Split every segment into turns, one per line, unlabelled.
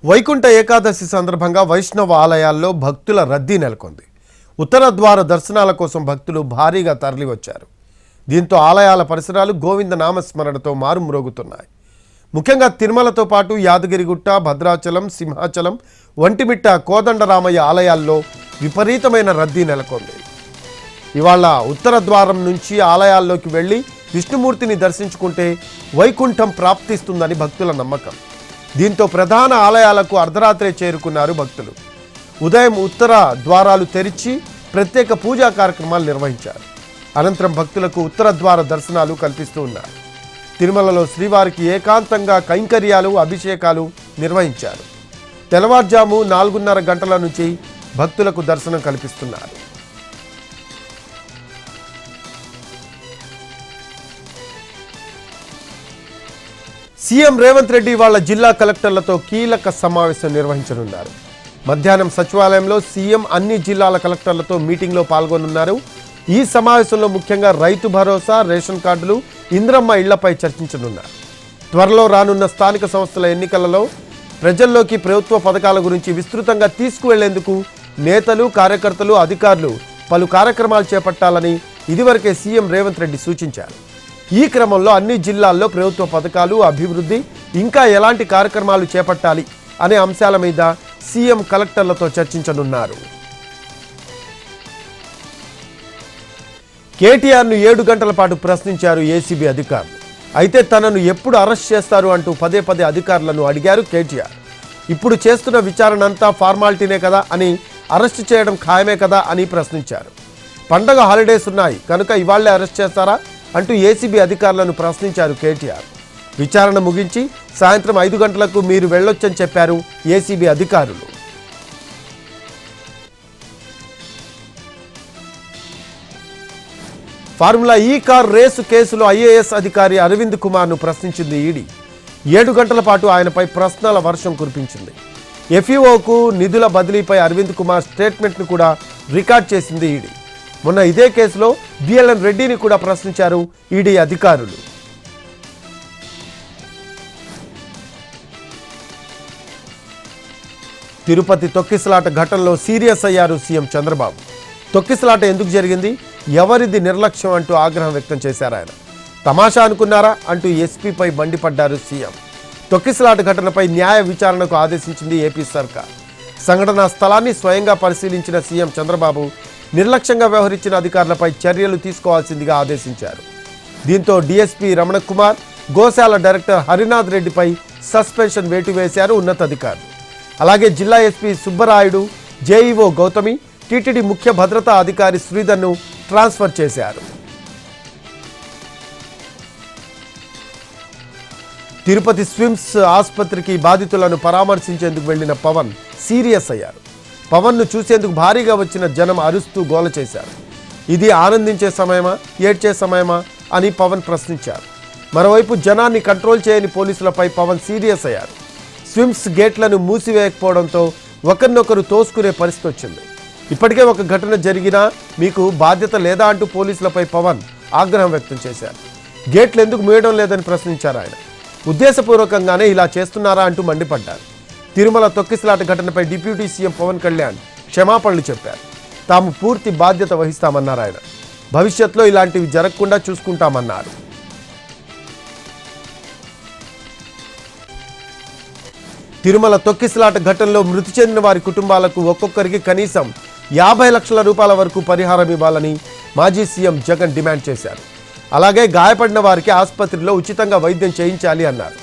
వైకుంఠ ఏకాదశి సందర్భంగా వైష్ణవ ఆలయాల్లో భక్తుల రద్దీ నెలకొంది. ఉత్తర ద్వార దర్శనాల కోసం భక్తులు భారీగా తరలివచ్చారు. దీంతో ఆలయాల పరిసరాలు గోవింద నామస్మరణతో మారుమ్రోగుతున్నాయి. ముఖ్యంగా తిరుమలతో పాటు యాదగిరిగుట్ట, భద్రాచలం, సింహాచలం, ఒంటిమిట్ట, కోదండరామయ్య ఆలయాల్లో విపరీతమైన రద్దీ నెలకొంది. ఇవాళ ఉత్తర ద్వారం నుంచి ఆలయాల్లోకి వెళ్ళి విష్ణుమూర్తిని దర్శించుకుంటే వైకుంఠం ప్రాప్తిస్తుందని భక్తుల నమ్మకం. దీంతో ప్రధాన ఆలయాలకు అర్ధరాత్రే చేరుకున్నారు భక్తులు. ఉదయం ఉత్తర ద్వారాలు తెరిచి ప్రత్యేక పూజా కార్యక్రమాలు నిర్వహించారు. అనంతరం భక్తులకు ఉత్తర ద్వార దర్శనాలు కల్పిస్తూ ఉన్నారు. తిరుమలలో శ్రీవారికి ఏకాంతంగా కైంకర్యాలు, అభిషేకాలు నిర్వహించారు. తెల్లవారుజాము 4:30 గంటల నుంచి భక్తులకు దర్శనం కల్పిస్తున్నారు. సీఎం రేవంత్ రెడ్డి వాళ్ళ జిల్లా కలెక్టర్లతో కీలక సమావేశం నిర్వహించనున్నారు. మధ్యాహ్నం సచివాలయంలో సీఎం అన్ని జిల్లాల కలెక్టర్లతో మీటింగ్లో పాల్గొనున్నారు. ఈ సమావేశంలో ముఖ్యంగా రైతు భరోసా, రేషన్ కార్డులు, ఇంద్రమ్మ ఇళ్లపై చర్చించనున్నారు. త్వరలో రానున్న స్థానిక సంస్థల ఎన్నికలలో ప్రజల్లోకి ప్రభుత్వ పథకాల గురించి విస్తృతంగా తీసుకువెళ్లేందుకు నేతలు, కార్యకర్తలు, అధికారులు పలు కార్యక్రమాలు చేపట్టాలని ఇదివరకే సీఎం రేవంత్ రెడ్డి సూచించారు. ఈ క్రమంలో అన్ని జిల్లాల్లో ప్రభుత్వ పథకాలు, అభివృద్ధి, ఇంకా ఎలాంటి కార్యక్రమాలు చేపట్టాలి అనే అంశాల మీద సీఎం కలెక్టర్లతో చర్చించనున్నారు. కేటీఆర్ను 7 గంటల పాటు ప్రశ్నించారు ఏసీబీ అధికారులు. అయితే తనను ఎప్పుడు అరెస్ట్ చేస్తారు అంటూ పదే పదే అధికారులను అడిగారు కేటీఆర్. ఇప్పుడు చేస్తున్న విచారణ అంతా ఫార్మాలిటీనే కదా అని, అరెస్ట్ చేయడం ఖాయమే కదా అని ప్రశ్నించారు. పండగ హాలిడేస్ ఉన్నాయి కనుక ఇవాళ్లే అరెస్ట్ చేస్తారా అంటూ ఏసీబీ అధికారులను ప్రశ్నించారు కేటీఆర్. విచారణ ముగించి సాయంత్రం 5 గంటలకు మీరు వెళ్ళొచ్చని చెప్పారు ఏసీబీ అధికారులు. ఫార్ములా ఈ కార్ రేసు కేసులో ఐఏఎస్ అధికారి అరవింద్ కుమార్ను ప్రశ్నించింది ఈడీ. 7 గంటల పాటు ఆయనపై ప్రశ్నల వర్షం కురిపించింది. ఎఫ్ఈఓకు నిధుల బదిలీపై అరవింద్ కుమార్ స్టేట్మెంట్ను కూడా రికార్డ్ చేసింది ఈడీ. మొన్న ఇదే కేసులో బిఎల్ఎన్ రెడ్డిని కూడా ప్రశ్నించారు ఈడీ అధికారులు. తిరుపతి తొక్కిసలాట ఘటనలో సీరియస్ అయ్యారు సీఎం చంద్రబాబు. తొక్కిసలాట ఎందుకు జరిగింది, ఎవరిది నిర్లక్ష్యం అంటూ ఆగ్రహం వ్యక్తం చేశారు ఆయన. తమాషా అనుకున్నారా అంటూ ఎస్పీపై మండిపడ్డారు సీఎం. తొక్కిసలాట ఘటనపై న్యాయ విచారణకు ఆదేశించింది ఏపీ సర్కార్. సంఘటనా స్థలాన్ని స్వయంగా పరిశీలించిన సీఎం చంద్రబాబు నిర్లక్ష్యంగా వ్యవహరించిన అధికారులపై చర్యలు తీసుకోవాల్సిందిగా ఆదేశించారు. దీంతో డీఎస్పీ రమణకుమార్, గోశాల డైరెక్టర్ హరినాథ్ రెడ్డిపై సస్పెన్షన్ వేటు వేశారు ఉన్నతాధికారులు. అలాగే జిల్లా SP Subbarayudu, JEO Gautami, TTD ముఖ్య భద్రతా అధికారి శ్రీధర్ను ట్రాన్స్ఫర్ చేశారు. తిరుపతి స్విమ్స్ ఆసుపత్రికి బాధితులను పరామర్శించేందుకు వెళ్లిన పవన్ సీరియస్ అయ్యారు. పవన్ను చూసేందుకు భారీగా వచ్చిన జనం అరుస్తూ గోల చేశారు. ఇది ఆనందించే సమయమా, ఏడ్చే సమయమా అని పవన్ ప్రశ్నించారు. మరోవైపు జనాన్ని కంట్రోల్ చేయని పోలీసులపై పవన్ సీరియస్ అయ్యారు. స్విమ్స్ గేట్లను మూసివేయకపోవడంతో ఒకరినొకరు తోసుకునే పరిస్థితి వచ్చింది. ఇప్పటికే ఒక ఘటన జరిగినా మీకు బాధ్యత లేదా అంటూ పోలీసులపై పవన్ ఆగ్రహం వ్యక్తం చేశారు. గేట్లు ఎందుకు మూయడం లేదని ప్రశ్నించారు ఆయన. ఉద్దేశపూర్వకంగానే ఇలా చేస్తున్నారా అంటూ మండిపడ్డారు. తిరుమల తొక్కిసలాట ఘటనపై డిప్యూటీ సీఎం పవన్ కళ్యాణ్ క్షమాపణలు చెప్పారు. తాము పూర్తి బాధ్యత వహిస్తామన్నారు ఆయన. భవిష్యత్తులో ఇలాంటివి జరగకుండా చూసుకుంటామన్నారు. తిరుమల తొక్కిసలాట ఘటనలో మృతి చెందిన వారి కుటుంబాలకు ఒక్కొక్కరికి కనీసం 50 లక్షల రూపాయల వరకు పరిహారం ఇవ్వాలని మాజీ సీఎం జగన్ డిమాండ్ చేశారు. అలాగే గాయపడిన వారికి ఆసుపత్రిలో ఉచితంగా వైద్యం చేయించాలి అన్నారు.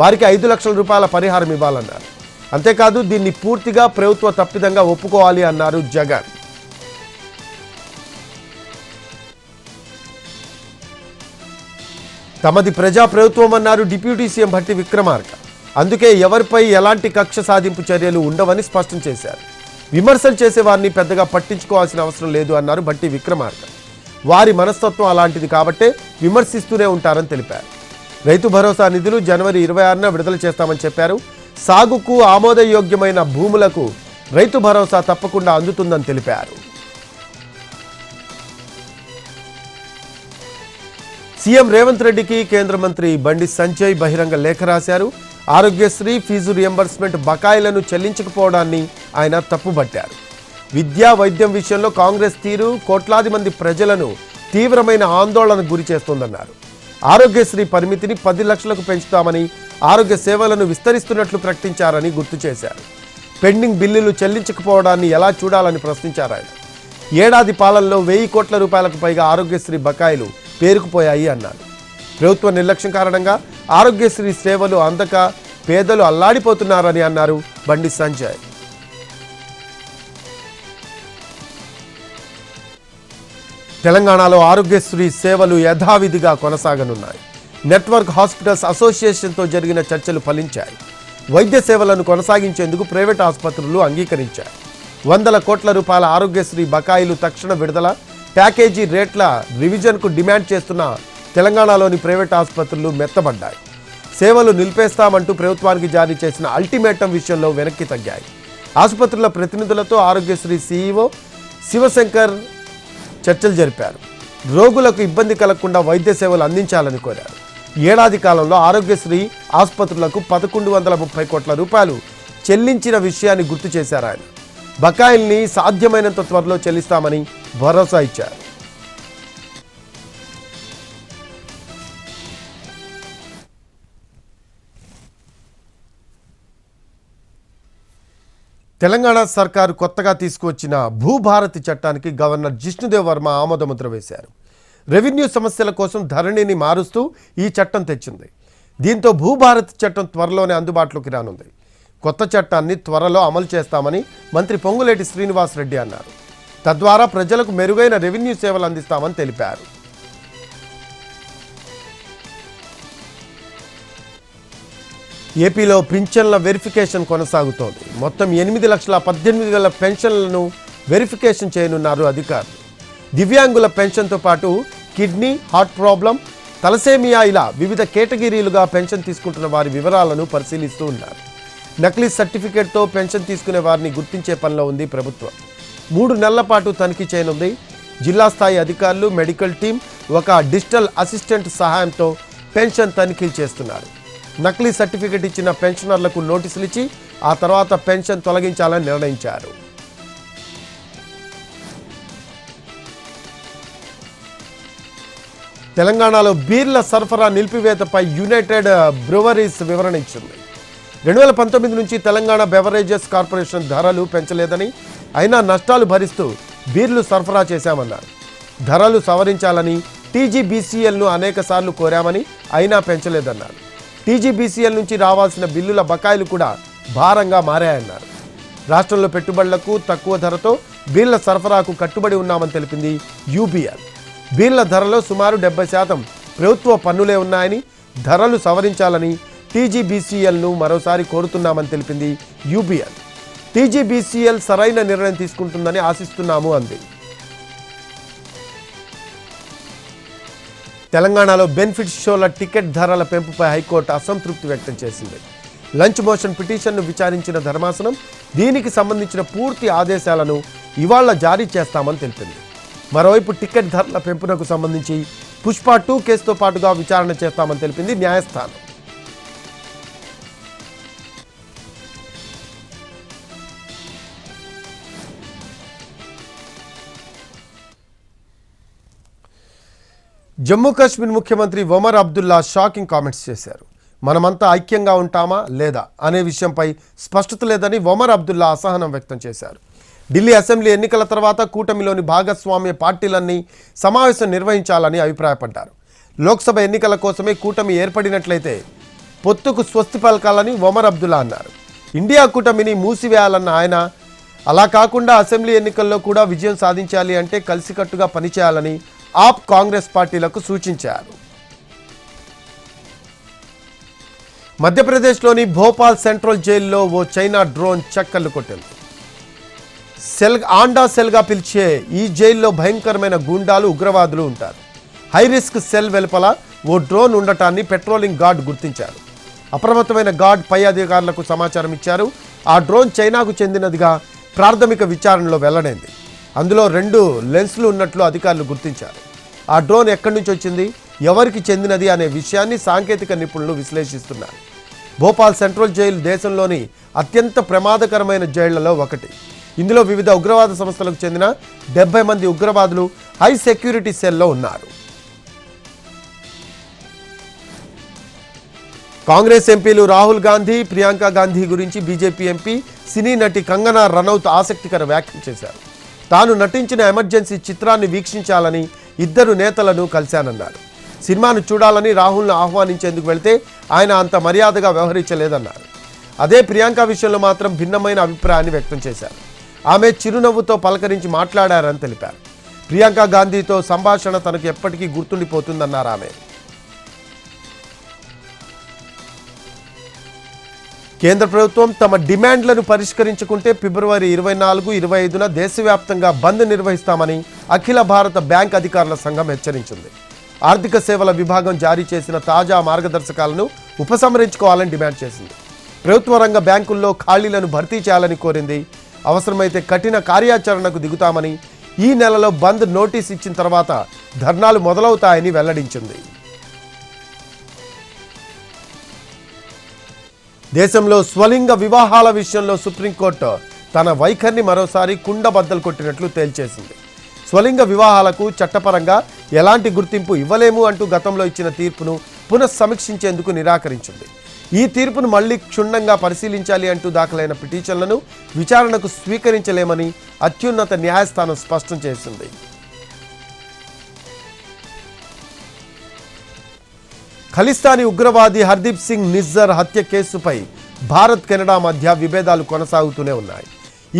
వారికి 5 లక్షల రూపాయల పరిహారం ఇవ్వాలన్నారు. అంతేకాదు దీన్ని పూర్తిగా ప్రభుత్వ తప్పిదంగా ఒప్పుకోవాలి అన్నారు జగన్. తమది ప్రజా ప్రభుత్వం అన్నారు డిప్యూటీ సీఎం భట్టి విక్రమార్క. అందుకే ఎవరిపై ఎలాంటి కక్ష సాధింపు చర్యలు ఉండవని స్పష్టం చేశారు. విమర్శలు చేసే వారిని పెద్దగా పట్టించుకోవాల్సిన అవసరం లేదు అన్నారు భట్టి విక్రమార్క. వారి మనస్తత్వం అలాంటిది కాబట్టే విమర్శిస్తూనే ఉంటారని తెలిపారు. రైతు భరోసా నిధులు జనవరి 26న విడుదల చేస్తామని చెప్పారు. సాగుకు ఆమోదయోగ్యమైన భూములకు రైతు భరోసా తప్పకుండా అందుతుందని తెలిపారు. సీఎం రేవంత్ రెడ్డికి కేంద్ర మంత్రి బండి సంజయ్ బహిరంగ లేఖ రాశారు. ఆరోగ్యశ్రీ ఫీజు రియంబర్స్మెంట్ బకాయిలను చెల్లించకపోవడాన్ని ఆయన తప్పుబట్టారు. విద్యా వైద్యం విషయంలో కాంగ్రెస్ తీరు కోట్లాది మంది ప్రజలను తీవ్రమైన ఆందోళనకు గురి చేస్తోందన్నారు. ఆరోగ్యశ్రీ పరిమితిని 10 లక్షలకు పెంచుతామని, ఆరోగ్య సేవలను విస్తరిస్తున్నట్లు ప్రకటించారని గుర్తు చేశారు. పెండింగ్ బిల్లులు చెల్లించకపోవడాన్ని ఎలా చూడాలని ప్రశ్నించారు ఆయన. ఏడాది పాలనలో 1000 కోట్ల రూపాయలకు పైగా ఆరోగ్యశ్రీ బకాయిలు పేరుకుపోయాయి అన్నారు. ప్రభుత్వ నిర్లక్ష్యం కారణంగా ఆరోగ్యశ్రీ సేవలు అందక పేదలు అల్లాడిపోతున్నారని అన్నారు బండి సంజయ్. తెలంగాణలో ఆరోగ్యశ్రీ సేవలు యథావిధిగా కొనసాగనున్నాయి. నెట్వర్క్ హాస్పిటల్స్ అసోసియేషన్తో జరిగిన చర్చలు ఫలించాయి. వైద్య సేవలను కొనసాగించేందుకు ప్రైవేట్ ఆసుపత్రులు అంగీకరించాయి. 100 కోట్ల రూపాయల ఆరోగ్యశ్రీ బకాయిలు తక్షణ విడుదల, ప్యాకేజీ రేట్ల రివిజన్కు డిమాండ్ చేస్తున్న తెలంగాణలోని ప్రైవేట్ ఆసుపత్రులు మెత్తబడ్డాయి. సేవలు నిలిపేస్తామంటూ ప్రభుత్వానికి జారీ చేసిన అల్టిమేటం విషయంలో వెనక్కి తగ్గాయి. ఆసుపత్రుల ప్రతినిధులతో ఆరోగ్యశ్రీ సీఈఓ శివశంకర్ చర్చలు జరిపారు. రోగులకు ఇబ్బంది కలగకుండా వైద్య సేవలు అందించాలని కోరారు. ఏడాది కాలంలో ఆరోగ్యశ్రీ ఆసుపత్రులకు 1130 కోట్ల రూపాయలు చెల్లించిన విషయాన్ని గుర్తు చేశారు ఆయన. బకాయిల్ని సాధ్యమైనంత త్వరలో చెల్లిస్తామని భరోసా ఇచ్చారు. తెలంగాణ సర్కారు కొత్తగా తీసుకువచ్చిన భూభారతి చట్టానికి గవర్నర్ జిష్ణుదేవ్ వర్మ ఆమోదముద్ర వేశారు. రెవెన్యూ సమస్యల కోసం ధరణిని మారుస్తూ ఈ చట్టం తెచ్చింది. దీంతో భూభారతి చట్టం త్వరలోనే అందుబాటులోకి రానుంది. కొత్త చట్టాన్ని త్వరలో అమలు చేస్తామని మంత్రి పొంగులేటి శ్రీనివాసరెడ్డి అన్నారు. తద్వారా ప్రజలకు మెరుగైన రెవెన్యూ సేవలు అందిస్తామని తెలిపారు. ఏపీలో పింఛన్ల వెరిఫికేషన్ కొనసాగుతోంది. మొత్తం 8,18,000 పెన్షన్లను వెరిఫికేషన్ చేయనున్నారు అధికారులు. దివ్యాంగుల పెన్షన్తో పాటు కిడ్నీ, హార్ట్ ప్రాబ్లం, తలసేమియా ఇలా వివిధ కేటగిరీలుగా పెన్షన్ తీసుకుంటున్న వారి వివరాలను పరిశీలిస్తూ ఉన్నారు. నకిలీ సర్టిఫికేట్తో పెన్షన్ తీసుకునే వారిని గుర్తించే పనిలో ఉంది ప్రభుత్వం. 3 నెలల పాటు తనిఖీ చేయనుంది. జిల్లా స్థాయి అధికారులు, మెడికల్ టీం, ఒక డిజిటల్ అసిస్టెంట్ సహాయంతో పెన్షన్ తనిఖీలు చేస్తున్నారు. నకిలీ సర్టిఫికెట్ ఇచ్చిన పెన్షనర్లకు నోటీసులు ఇచ్చి ఆ తర్వాత పెన్షన్ తొలగించాలని నిర్ణయించారు. తెలంగాణలో బీర్ల సరఫరా నిలిపివేతపై యునైటెడ్ బ్రూవరీస్ వివరణ ఇచ్చింది. 2019 నుంచి తెలంగాణ బెవరేజెస్ కార్పొరేషన్ ధరలు పెంచలేదని, అయినా నష్టాలు భరిస్తూ బీర్లు సరఫరా చేశామన్నారు. ధరలు సవరించాలని టీజీబీసీఎల్ను అనేక సార్లు కోరామని, అయినా పెంచలేదన్నారు. టీజీబీసీఎల్ నుంచి రావాల్సిన బిల్లుల బకాయిలు కూడా భారంగా మారాయన్నారు. రాష్ట్రంలో పెట్టుబడులకు తక్కువ ధరతో బీర్ల సరఫరాకు కట్టుబడి ఉన్నామని తెలిపింది యూబీఎల్. బీర్ల ధరలో సుమారు 70% ప్రభుత్వ పన్నులే ఉన్నాయని, ధరలు సవరించాలని టీజీబీసీఎల్ను మరోసారి కోరుతున్నామని తెలిపింది యూబీఎల్. టీజీబీసీఎల్ సరైన నిర్ణయం తీసుకుంటుందని ఆశిస్తున్నాము అంది. తెలంగాణలో బెనిఫిట్ షోల టికెట్ ధరల పెంపుపై హైకోర్టు అసంతృప్తి వ్యక్తం చేసింది. లంచ్ మోషన్ పిటిషన్ను విచారించిన ధర్మాసనం దీనికి సంబంధించిన పూర్తి ఆదేశాలను ఇవాళ జారీ చేస్తామని తెలిపింది. మరోవైపు టికెట్ ధరల పెంపునకు సంబంధించి పుష్ప 2 కేసుతో పాటుగా విచారణ చేస్తామని తెలిపింది న్యాయస్థానం. జమ్మూ కాశ్మీర్ ముఖ్యమంత్రి ఒమర్ అబ్దుల్లా షాకింగ్ కామెంట్స్ చేశారు. మనమంతా ఐక్యంగా ఉంటామా లేదా అనే విషయంపై స్పష్టత లేదని ఒమర్ అబ్దుల్లా అసహనం వ్యక్తం చేశారు. ఢిల్లీ అసెంబ్లీ ఎన్నికల తర్వాత కూటమిలోని భాగస్వామ్య పార్టీలన్నీ సమావేశం నిర్వహించాలని అభిప్రాయపడ్డారు. లోక్సభ ఎన్నికల కోసమే కూటమి ఏర్పడినట్లయితే పొత్తుకు స్వస్తి పలకాలని ఒమర్ అబ్దుల్లా అన్నారు. ఇండియా కూటమిని మూసివేయాలన్న ఆయన, అలా కాకుండా అసెంబ్లీ ఎన్నికల్లో కూడా విజయం సాధించాలి అంటే కలిసికట్టుగా పనిచేయాలని ఆప్, కాంగ్రెస్ పార్టీలకు సూచించారు. మధ్యప్రదేశ్లోని భోపాల్ సెంట్రల్ జైల్లో ఓ చైనా డ్రోన్ చక్కర్లు కొట్టింది. ఆండా సెల్గా పిలిచే ఈ జైల్లో భయంకరమైన గూండాలు, ఉగ్రవాదులు ఉంటారు. హై రిస్క్ సెల్ వెలుపల ఓ డ్రోన్ ఉండటాన్ని పెట్రోలింగ్ గార్డ్ గుర్తించారు. అప్రమత్తమైన గార్డ్ పై అధికారులకు సమాచారం ఇచ్చారు. ఆ డ్రోన్ చైనాకు చెందినదిగా ప్రాథమిక విచారణలో వెల్లడైంది. అందులో 2 లెన్స్లు ఉన్నట్లు అధికారులు గుర్తించారు. ఆ డ్రోన్ ఎక్కడి నుంచి వచ్చింది, ఎవరికి చెందినది అనే విషయాన్ని సాంకేతిక నిపుణులు విశ్లేషిస్తున్నారు. భోపాల్ సెంట్రల్ జైలు దేశంలోని అత్యంత ప్రమాదకరమైన జైళ్లలో ఒకటి. ఇందులో వివిధ ఉగ్రవాద సంస్థలకు చెందిన 70 మంది ఉగ్రవాదులు హై సెక్యూరిటీ సెల్లో ఉన్నారు. కాంగ్రెస్ ఎంపీలు రాహుల్ గాంధీ, ప్రియాంక గాంధీ గురించి బీజేపీ ఎంపీ సినీ నటి కంగనా రనౌత్ ఆసక్తికర వ్యాఖ్యలు చేశారు. తాను నటించిన ఎమర్జెన్సీ చిత్రాన్ని వీక్షించాలని ఇద్దరు నేతలను కలిశానన్నారు. సినిమాను చూడాలని రాహుల్ను ఆహ్వానించేందుకు వెళ్తే ఆయన అంత మర్యాదగా వ్యవహరించలేదన్నారు. అదే ప్రియాంక విషయంలో మాత్రం భిన్నమైన అభిప్రాయాన్ని వ్యక్తం చేశారు. ఆమె చిరునవ్వుతో పలకరించి మాట్లాడారని తెలిపారు. ప్రియాంక గాంధీతో సంభాషణ తనకు ఎప్పటికీ గుర్తుండిపోతుందన్నారు ఆమె. కేంద్ర ప్రభుత్వం తమ డిమాండ్లను పరిష్కరించుకుంటే ఫిబ్రవరి 24, 25న దేశవ్యాప్తంగా బంద్ నిర్వహిస్తామని అఖిల భారత బ్యాంక్ అధికారుల సంఘం హెచ్చరించింది. ఆర్థిక సేవల విభాగం జారీ చేసిన తాజా మార్గదర్శకాలను ఉపసంహరించుకోవాలని డిమాండ్ చేసింది. ప్రభుత్వ రంగ బ్యాంకుల్లో ఖాళీలను భర్తీ చేయాలని కోరింది. అవసరమైతే కఠిన కార్యాచరణకు దిగుతామని, ఈ నెలలో బంద్ నోటీస్ ఇచ్చిన తర్వాత ధర్నాలు మొదలవుతాయని వెల్లడించింది. దేశంలో స్వలింగ వివాహాల విషయంలో సుప్రీంకోర్టు తన వైఖరిని మరోసారి కుండబద్దలు కొట్టినట్లు తేల్చేసింది. స్వలింగ వివాహాలకు చట్టపరంగా ఎలాంటి గుర్తింపు ఇవ్వలేము అంటూ గతంలో ఇచ్చిన తీర్పును పునఃసమీక్షించేందుకు నిరాకరించింది. ఈ తీర్పును మళ్లీ క్షుణ్ణంగా పరిశీలించాలి అంటూ దాఖలైన పిటిషన్లను విచారణకు స్వీకరించలేమని అత్యున్నత న్యాయస్థానం స్పష్టం చేసింది. ఖలిస్తానీ ఉగ్రవాది హర్దీప్ సింగ్ నిజ్జర్ హత్య కేసుపై భారత్, కెనడా మధ్య విభేదాలు కొనసాగుతూనే ఉన్నాయి.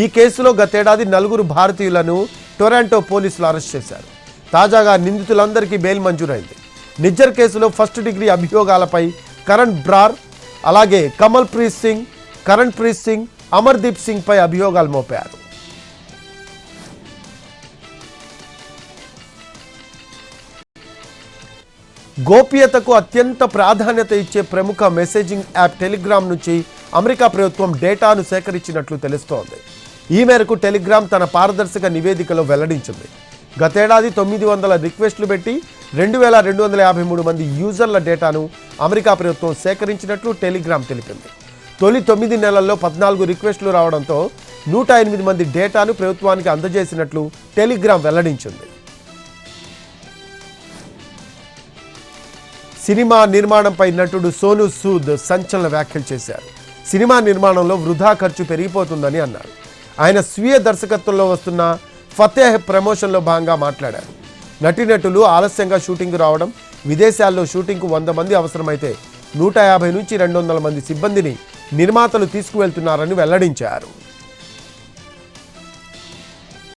ఈ కేసులో గతేడాది 4 భారతీయులను టొరాంటో పోలీసులు అరెస్ట్ చేశారు. తాజాగా నిందితులందరికీ బెయిల్ మంజూరైంది. నిజ్జర్ కేసులో ఫస్ట్ డిగ్రీ అభియోగాలపై కరణ్ బ్రార్, అలాగే కమల్ ప్రీత్ సింగ్, కరణ్ ప్రీత్ సింగ్, అమర్దీప్ సింగ్ పై అభియోగాలు మోపారు. గోప్యతకు అత్యంత ప్రాధాన్యత ఇచ్చే ప్రముఖ మెసేజింగ్ యాప్ టెలిగ్రామ్ నుంచి అమెరికా ప్రభుత్వం డేటాను సేకరించినట్లు తెలుస్తోంది. ఈ మేరకు టెలిగ్రామ్ తన పారదర్శక నివేదికలో వెల్లడించింది. గతేడాది 900 రిక్వెస్టులు పెట్టి 2253 మంది యూజర్ల డేటాను అమెరికా ప్రభుత్వం సేకరించినట్లు టెలిగ్రామ్ తెలిపింది. తొలి 9 నెలల్లో 14 రిక్వెస్టులు రావడంతో 108 మంది డేటాను ప్రభుత్వానికి అందజేసినట్లు టెలిగ్రామ్ వెల్లడించింది. సినిమా నిర్మాణంపై నటుడు సోనూ సూద్ సంచలన వ్యాఖ్యలు చేశారు. సినిమా నిర్మాణంలో వృధా ఖర్చు పెరిగిపోతుందని అన్నారు. ఆయన స్వీయ దర్శకత్వంలో వస్తున్న ఫతేహ్ ప్రమోషన్లో భాగంగా మాట్లాడారు. నటీనటులు ఆలస్యంగా షూటింగ్ రావడం, విదేశాల్లో షూటింగ్కు 100 మంది అవసరమైతే 150 నుంచి 200 మంది సిబ్బందిని నిర్మాతలు తీసుకువెళ్తున్నారని వెల్లడించారు.